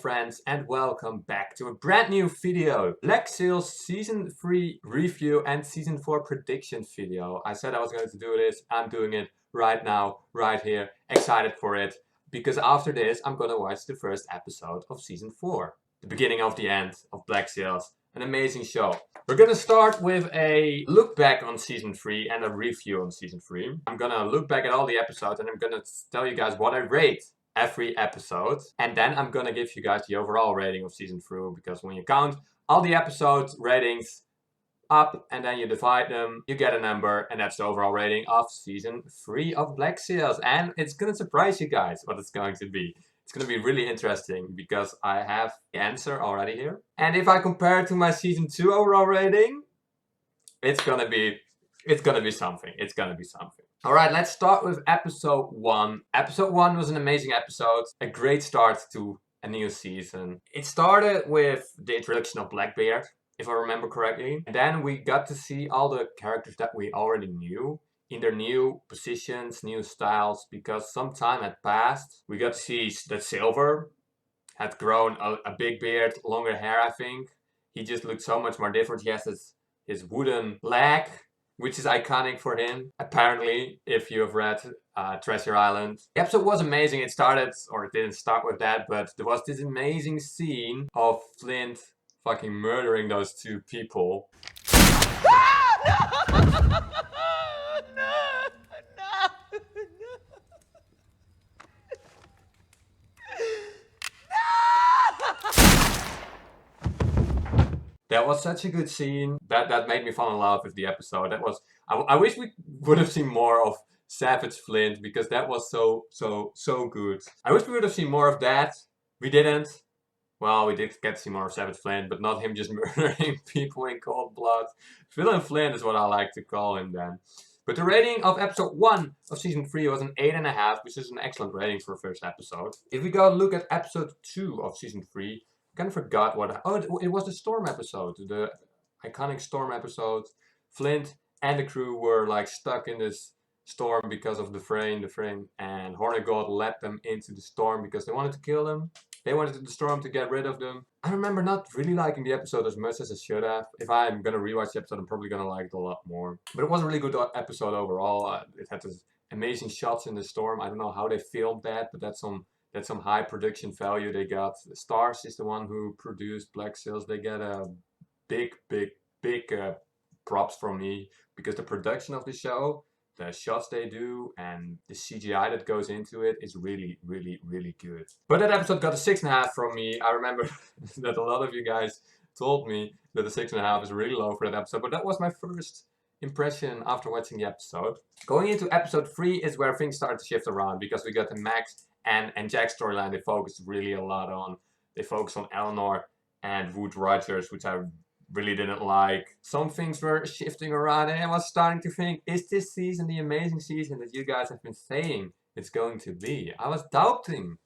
friends, and welcome back to a brand new video. Black Sails Season 3 review and Season 4 prediction video. I said I was going to do this. I'm doing it right now, right here. Excited for it. Because after this, I'm gonna watch the first episode of Season 4. The beginning of the end of Black Sails. An amazing show. We're gonna start with a look back on Season 3 and a review on Season 3. I'm gonna look back at all the episodes and I'm gonna tell you guys what I rate every episode, and then I'm gonna give you guys the overall rating of Season 3, because when you count all the episodes ratings up and then you divide them, you get a number, and that's the overall rating of Season 3 of Black Sails. And it's gonna surprise you guys what it's going to be. It's gonna be really interesting because I have the answer already here. And if I compare it to my Season 2 overall rating, it's gonna be something. It's gonna be something. Alright, let's start with episode 1. Episode 1 was an amazing episode. A great start to a new season. It started with the introduction of Blackbeard, if I remember correctly. And then we got to see all the characters that we already knew in their new positions, new styles, because some time had passed. We got to see that Silver had grown a big beard, longer hair, I think. He just looked so much more different. He has his wooden leg, which is iconic for him, apparently, if you have read Treasure Island. The episode was amazing. It didn't start with that, but there was this amazing scene of Flint fucking murdering those two people. That was such a good scene. That made me fall in love with the episode. I wish we would have seen more of Savage Flint, because that was so good. I wish we would have seen more of that. We didn't. Well, we did get to see more of Savage Flint, but not him just murdering people in cold blood. Villain Flint is what I like to call him then. But the rating of episode 1 of Season 3 was an 8.5, which is an excellent rating for a first episode. If we go look at episode 2 of Season 3, I kind of forgot what... it was the storm episode. The iconic storm episode. Flint and the crew were like stuck in this storm because of the frame, and Hornet God led them into the storm because they wanted to kill them. They wanted the storm to get rid of them. I remember not really liking the episode as much as I should have. If I'm gonna rewatch the episode, I'm probably gonna like it a lot more. But it was a really good episode overall. It had this amazing shots in the storm. I don't know how they filmed that, but that's some high production value they got. Stars is the one who produced Black Sails. They get a big props from me, because the production of the show, the shots they do, and the CGI that goes into it is really good. But that episode got a 6.5 from me. I remember that a lot of you guys told me that the 6.5 is really low for that episode, but that was my first impression after watching the episode. Going into episode 3 is where things start to shift around, because we got the Max and Jack storyline. They focused really a lot on. They focused on Eleanor and Wood Rogers, which I really didn't like. Some things were shifting around, and I was starting to think, is this season the amazing season that you guys have been saying it's going to be? I was doubting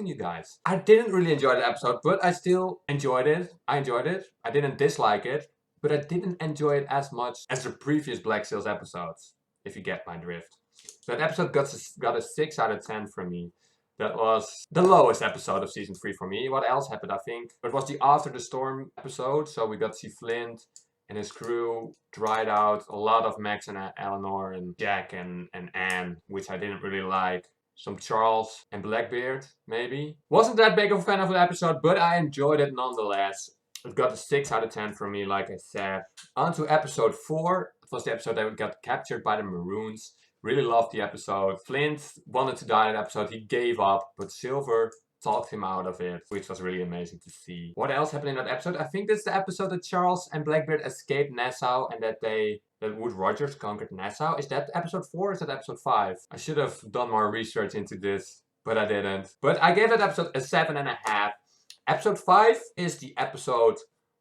you guys. I didn't really enjoy the episode, but I still enjoyed it. I enjoyed it. I didn't dislike it, but I didn't enjoy it as much as the previous Black Sails episodes, if you get my drift. So that episode got a 6 out of 10 from me. That was the lowest episode of Season 3 for me. What else happened, I think? It was the After the Storm episode, so we got to see Flint and his crew dried out. A lot of Max and Eleanor and Jack and Anne, which I didn't really like. Some Charles and Blackbeard, maybe. Wasn't that big of a fan of the episode, but I enjoyed it nonetheless. It got a 6 out of 10 from me, like I said. On to episode 4. It was the episode that got captured by the Maroons. Really loved the episode. Flint wanted to die in that episode. He gave up, but Silver talked him out of it, which was really amazing to see. What else happened in that episode? I think this is the episode that Charles and Blackbeard escaped Nassau, and that Wood Rogers conquered Nassau. Is that episode 4 or is that episode 5? I should have done more research into this, but I didn't. But I gave that episode a 7.5. Episode 5 is the episode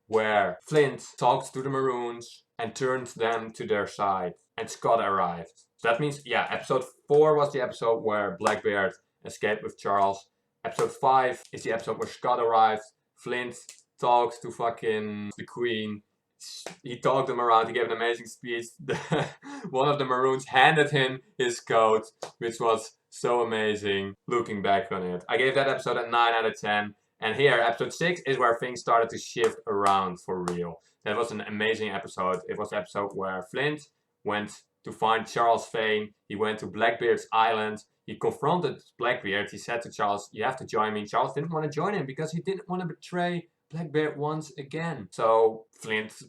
where Flint talked to the Maroons and turned them to their side, and Scott arrived. So that means, yeah, episode 4 was the episode where Blackbeard escaped with Charles. Episode 5 is the episode where Scott arrived. Flint talks to fucking the Queen. He talked them around. He gave an amazing speech. One of the Maroons handed him his coat, which was so amazing looking back on it. I gave that episode a 9 out of 10. And here, episode 6 is where things started to shift around for real. That was an amazing episode. It was the episode where Flint went to find Charles Vane. He went to Blackbeard's island. He confronted Blackbeard. He said to Charles, you have to join me. Charles didn't want to join him because he didn't want to betray Blackbeard once again. So Flint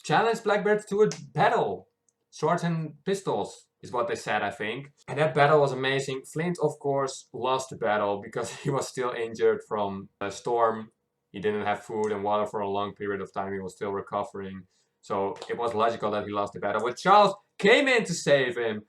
challenged Blackbeard to a battle. Swords and pistols is what they said, I think. And that battle was amazing. Flint, of course, lost the battle because he was still injured from a storm. He didn't have food and water for a long period of time. He was still recovering. So it was logical that he lost the battle. But Charles came in to save him.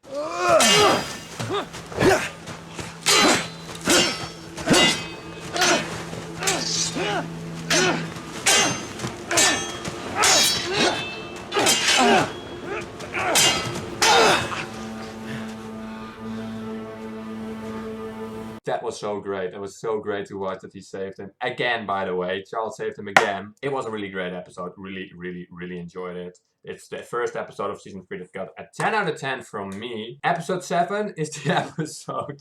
That was so great. It was so great to watch that he saved him. Again, by the way, Charles saved him again. It was a really great episode. Really enjoyed it. It's the first episode of season 3 that got a 10 out of 10 from me. Episode 7 is the episode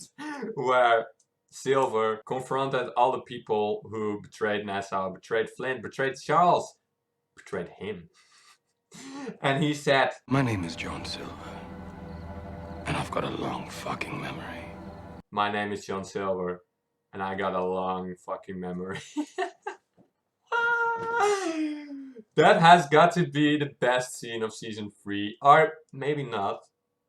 where Silver confronted all the people who betrayed Nassau, betrayed Flint, betrayed Charles, betrayed him. And he said, my name is John Silver, and I've got a long fucking memory. My name is John Silver, and I got a long fucking memory. That has got to be the best scene of season 3, or maybe not.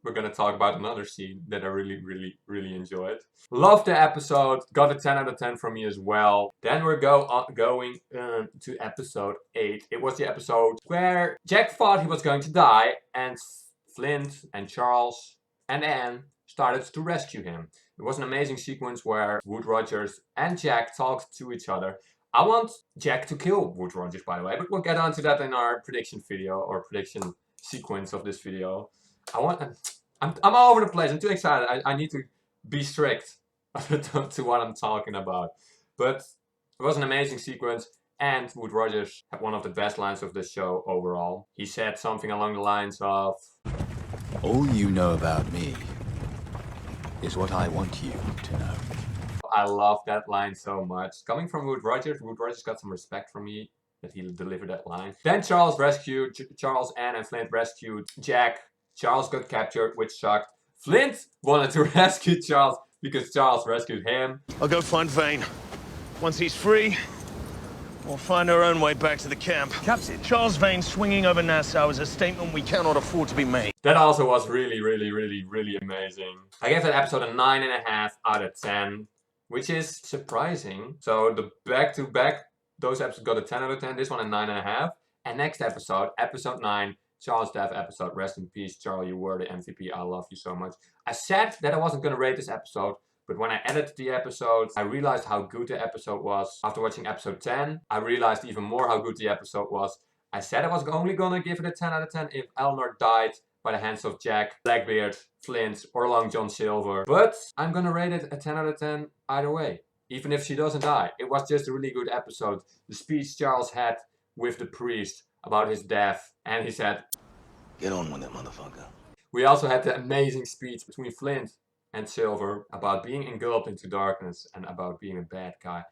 We're gonna talk about another scene that I really enjoyed. Loved the episode, got a 10 out of 10 from me as well. Then we're going to episode 8. It was the episode where Jack thought he was going to die, and Flint and Charles and Anne started to rescue him. It was an amazing sequence where Wood Rogers and Jack talked to each other. I want Jack to kill Wood Rogers, by the way, but we'll get on to that in our prediction video or prediction sequence of this video. I'm all over the place. I'm too excited. I need to be strict to what I'm talking about. But it was an amazing sequence, and Wood Rogers had one of the best lines of the show overall. He said something along the lines of, all you know about me is what I want you to know. I love that line so much. Coming from Wood Rogers got some respect from me that he delivered that line. Then Charles rescued, Anne and Flint rescued Jack. Charles got captured, which sucked. Flint wanted to rescue Charles because Charles rescued him. I'll go find Vane. Once he's free, we'll find our own way back to the camp. Captain. Charles Vane swinging over Nassau is a statement we cannot afford to be made. That also was really amazing. I gave that episode a 9.5 out of 10, which is surprising. So the back-to-back, those episodes got a 10 out of 10, this one a 9.5. And next episode, episode 9, Charles' death episode. Rest in peace, Charlie, you were the MVP. I love you so much. I said that I wasn't going to rate this episode, but when I edited the episode, I realized how good the episode was. After watching episode 10, I realized even more how good the episode was. I said I was only going to give it a 10 out of 10 if Eleanor died by the hands of Jack, Blackbeard, Flint, or Long John Silver. But I'm going to rate it a 10 out of 10 either way, even if she doesn't die. It was just a really good episode. The speech Charles had with the priest about his death, and he said, Get on with it, motherfucker. We also had the amazing speech between Flint and Silver about being engulfed into darkness and about being a bad guy.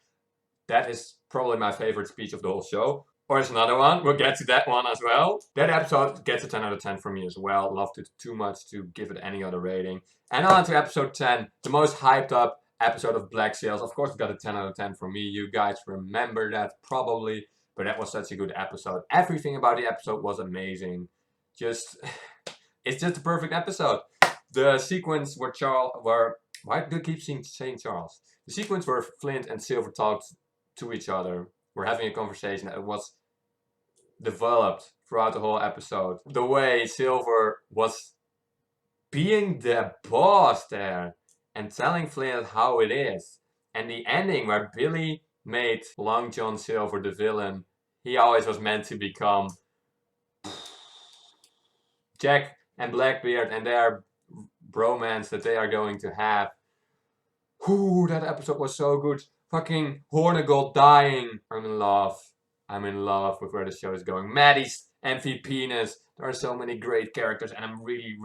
That is probably my favorite speech of the whole show. Or there's another one, we'll get to that one as well. That episode gets a 10 out of 10 from me as well. Loved it too much to give it any other rating. And on to episode 10, the most hyped up episode of Black Sails. Of course it got a 10 out of 10 from me. You guys remember that probably. But that was such a good episode. Everything about the episode was amazing. It's just a perfect episode. The sequence where why do I keep saying Charles? The sequence where Flint and Silver talked to each other, were having a conversation that was developed throughout the whole episode. The way Silver was being the boss there and telling Flint how it is. And the ending where Billy made Long John Silver the villain. He always was meant to become Jack and Blackbeard and their bromance that they are going to have. Whew, that episode was so good. Fucking Hornigold dying. I'm in love. I'm in love with where the show is going. Maddie's MVP-ness. There are so many great characters and I'm really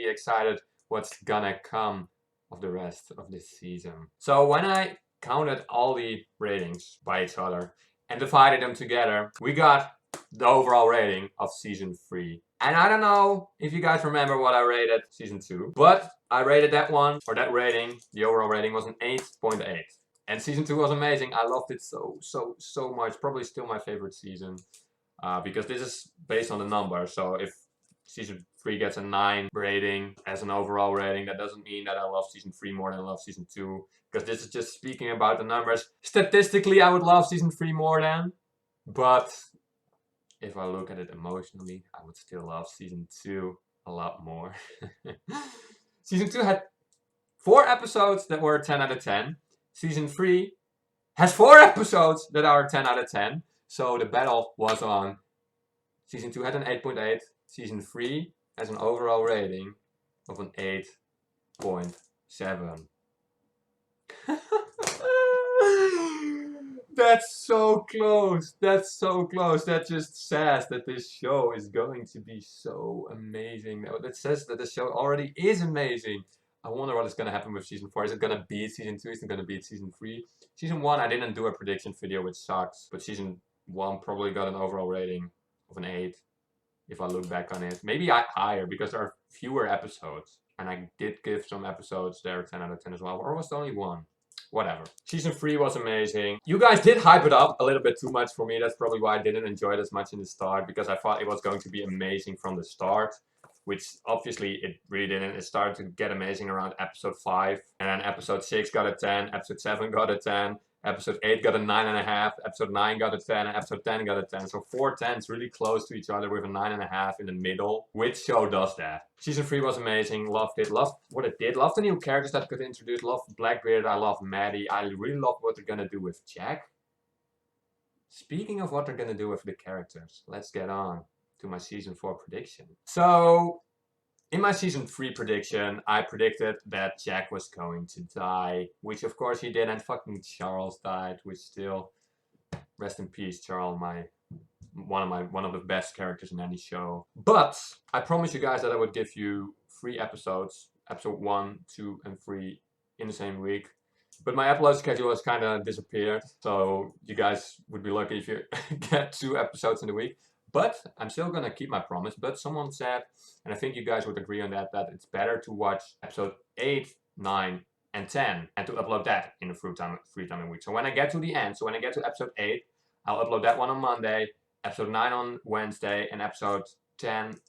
excited what's gonna come of the rest of this season. So when I counted all the ratings by each other and divided them together, we got the overall rating of season 3. And I don't know if you guys remember what I rated season 2, but I rated that one, or that rating, the overall rating was an 8.8. And season 2 was amazing. I loved it so much. Probably still my favorite season. Because this is based on the number. So if season 3 gets a 9 rating as an overall rating, that doesn't mean that I love season 3 more than I love season 2. Because this is just speaking about the numbers. Statistically, I would love season 3 more than. But if I look at it emotionally, I would still love season 2 a lot more. Season 2 had 4 episodes that were 10 out of 10. Season 3 has 4 episodes that are 10 out of 10. So the battle was on. Season 2 had an 8.8. Season 3 has an overall rating of an 8.7. That's so close. That's so close. That just says that this show is going to be so amazing. That says that the show already is amazing. I wonder what is going to happen with season 4. Is it going to beat season 2? Is it going to beat season 3? Season 1, I didn't do a prediction video, which sucks. But season 1 probably got an overall rating of an 8. If I look back on it. Maybe higher, because there are fewer episodes. And I did give some episodes there 10 out of 10 as well. Or was it only 1? Whatever. Season 3 was amazing. You guys did hype it up a little bit too much for me. That's probably why I didn't enjoy it as much in the start. Because I thought it was going to be amazing from the start. Which obviously it really didn't. It started to get amazing around episode 5. And then episode 6 got a 10. Episode 7 got a 10. Episode 8 got a 9.5. Episode 9 got a 10. And episode 10 got a 10. So 4 10s really close to each other with a 9.5 in the middle. Which show does that? Season 3 was amazing. Loved it. Loved what it did. Loved the new characters that got introduced. Loved Blackbeard. I love Maddie. I really love what they're gonna do with Jack. Speaking of what they're gonna do with the characters, let's get on to my season 4 prediction. So, in my season 3 prediction, I predicted that Jack was going to die, which of course he did, and fucking Charles died, which still, rest in peace, Charles, one of the best characters in any show. But I promised you guys that I would give you 3 episodes, episode 1, 2, and 3 in the same week. But my upload schedule has kind of disappeared, so you guys would be lucky if you get 2 episodes in a week. But I'm still gonna keep my promise. But someone said, and I think you guys would agree on that it's better to watch episode 8, 9, and 10 and to upload that in a free time a week. So when I get to the end, so when I get to episode 8, I'll upload that one on Monday, episode 9 on Wednesday, and episode 10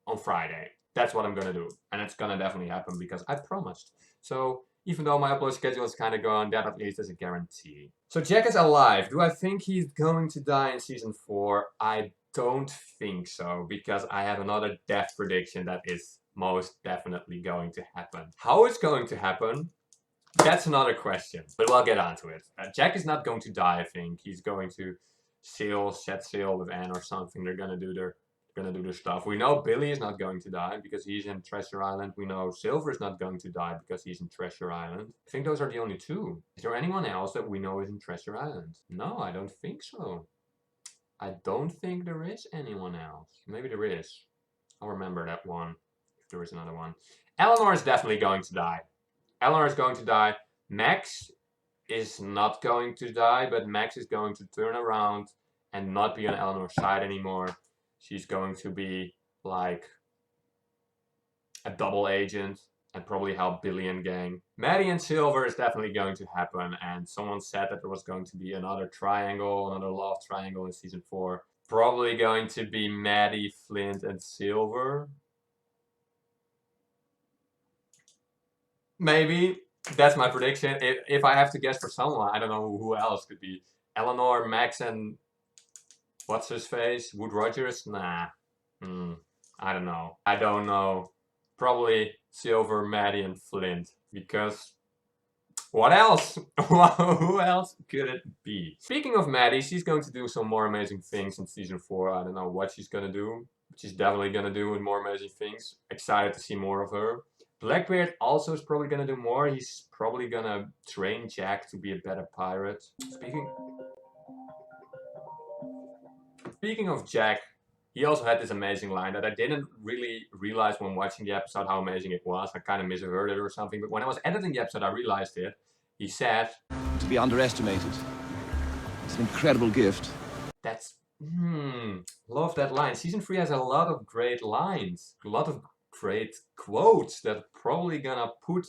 on Friday. That's what I'm gonna do. And it's gonna definitely happen because I promised. So even though my upload schedule is kind of gone, that at least is a guarantee. So Jack is alive. Do I think he's going to die in season 4? I don't think so, because I have another death prediction that is most definitely going to happen. How it's going to happen, that's another question, but we'll get on to it. Jack is not going to die, I think. He's going to set sail with Anne or something. They're gonna do their stuff. We know Billy is not going to die because he's in Treasure Island. We know Silver is not going to die because he's in Treasure Island. I think those are the only 2. Is there anyone else that we know is in Treasure Island? No, I don't think so. I don't think there is anyone else. Maybe there is. I'll remember that one if there is another one. Eleanor is definitely going to die. Eleanor is going to die. Max is not going to die, but Max is going to turn around and not be on Eleanor's side anymore. She's going to be like a double agent and probably help Billy and gang. Maddie and Silver is definitely going to happen, and someone said that there was going to be another triangle, another love triangle in season 4. Probably going to be Maddie, Flint, and Silver. Maybe. That's my prediction. If I have to guess for someone, I don't know who else could be. Eleanor, Max, and what's his face? Wood Rogers? Nah. I don't know. I don't know. Probably Silver, Maddie, and Flint. Because what else? Who else could it be? Speaking of Maddie, she's going to do some more amazing things in season 4. I don't know what she's gonna do. But she's definitely gonna do with more amazing things. Excited to see more of her. Blackbeard also is probably gonna do more. He's probably gonna train Jack to be a better pirate. Speaking of Jack, he also had this amazing line that I didn't really realize when watching the episode how amazing it was. I kind of misheard it or something, but when I was editing the episode, I realized it. he said, To be underestimated. It's an incredible gift. that's, love that line. Season 3 has a lot of great lines, a lot of great quotes that I'm probably gonna put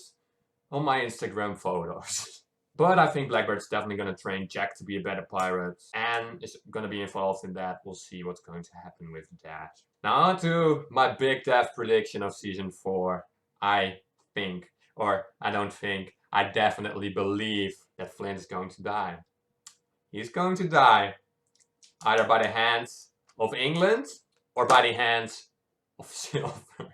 on my Instagram photos. But I think Blackbird's definitely gonna train Jack to be a better pirate and is gonna be involved in that. We'll see what's going to happen with that. Now on to my big death prediction of season 4. I think, or I don't think, I definitely believe that Flint is going to die. He's going to die either by the hands of England or by the hands of Silver.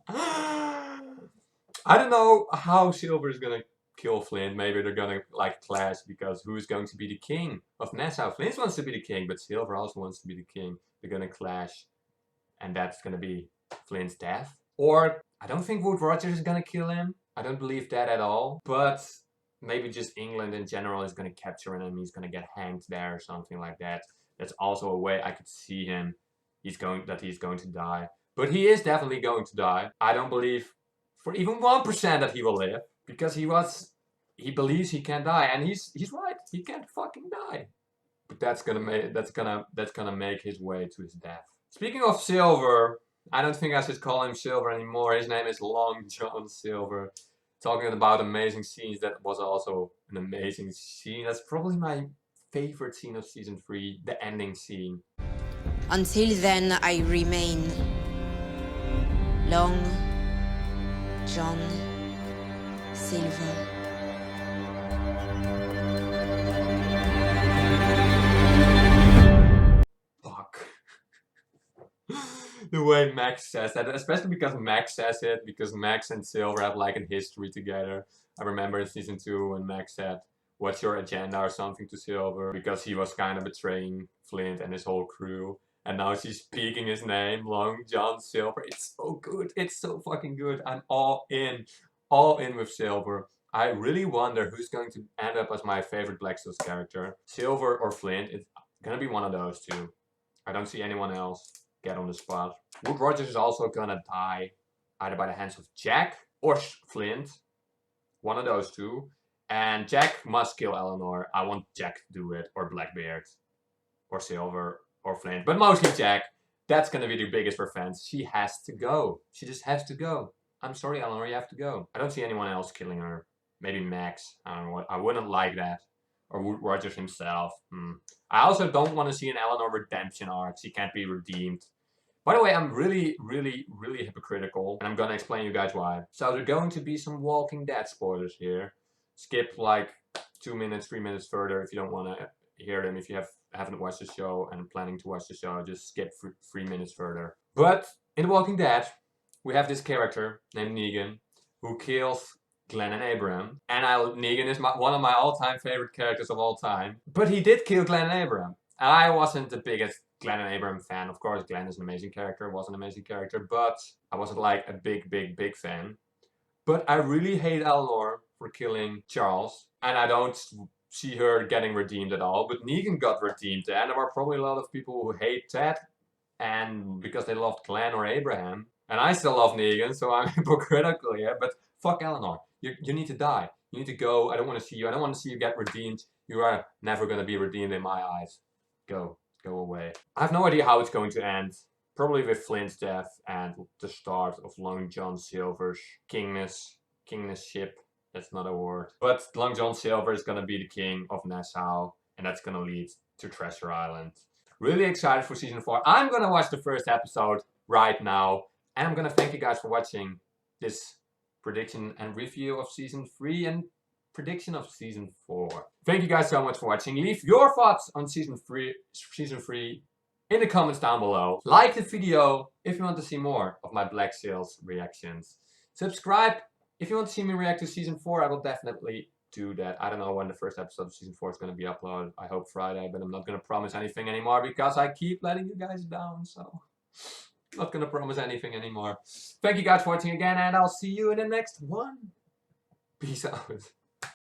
I don't know how Silver is gonna kill Flint. Maybe they're gonna like clash because who's going to be the king of Nassau? Flint wants to be the king, but Silver also wants to be the king. They're gonna clash, and that's gonna be Flint's death. Or I don't think Wood Rogers is gonna kill him. I don't believe that at all. But maybe just England in general is gonna capture him and he's gonna get hanged there or something like that. That's also a way I could see him. He's going to die. But he is definitely going to die. I don't believe for even 1% that he will live. Because he believes he can die. And he's right. He can't fucking die. But that's gonna make his way to his death. Speaking of Silver, I don't think I should call him Silver anymore. His name is Long John Silver. Talking about amazing scenes, that was also an amazing scene. That's probably my favorite scene of season 3, the ending scene. Until then, I remain Long John Silver. Fuck. The way Max says that, especially because Max says it, because Max and Silver have like a history together. I remember in season 2 when Max said, "What's your agenda?" or something to Silver, because he was kind of betraying Flint and his whole crew. And now she's speaking his name, Long John Silver. It's so good. It's so fucking good. I'm all in with Silver. I really wonder who's going to end up as my favorite Black Sails character. Silver or Flint. It's gonna be one of those two. I don't see anyone else get on the spot. Wood Rogers is also gonna die either by the hands of Jack or Flint. One of those two. And Jack must kill Eleanor. I want Jack to do it. Or Blackbeard. Or Silver. Or Flint. But mostly Jack. That's gonna be the biggest revenge. She has to go. She just has to go. I'm sorry, Eleanor, you have to go. I don't see anyone else killing her. Maybe Max. I don't know what. I wouldn't like that. Or Wood Rogers himself. I also don't want to see an Eleanor redemption arc. She can't be redeemed. By the way, I'm really hypocritical. And I'm gonna explain you guys why. So there are going to be some Walking Dead spoilers here. Skip like 2 minutes, 3 minutes further if you don't want to hear them. If you haven't watched the show and planning to watch the show, just skip 3 minutes further. But in The Walking Dead, we have this character named Negan who kills Glenn and Abraham. And Negan is one of my all-time favorite characters of all time. But he did kill Glenn and Abraham. And I wasn't the biggest Glenn and Abraham fan. Of course, Glenn is an amazing character, was an amazing character, but I wasn't like a big fan. But I really hate Eleanor for killing Charles. And I don't see her getting redeemed at all. But Negan got redeemed. And there are probably a lot of people who hate Ted. And because they loved Glenn or Abraham. And I still love Negan, so I'm hypocritical here. But fuck Eleanor. You need to die. You need to go. I don't want to see you. I don't want to see you get redeemed. You are never going to be redeemed in my eyes. Go away. I have no idea how it's going to end. Probably with Flint's death and the start of Long John Silver's kingship. That's not a word. But Long John Silver is going to be the king of Nassau. And that's going to lead to Treasure Island. Really excited for season 4. I'm going to watch the first episode right now. And I'm going to thank you guys for watching this prediction and review of season 3 and prediction of season 4. Thank you guys so much for watching. Leave your thoughts on season 3 in the comments down below. Like the video if you want to see more of my Black Sails reactions. Subscribe if you want to see me react to season 4. I will definitely do that. I don't know when the first episode of season 4 is going to be uploaded. I hope Friday, but I'm not going to promise anything anymore because I keep letting you guys down, so not going to promise anything anymore. Thank you guys for watching again, and I'll see you in the next one. Peace out.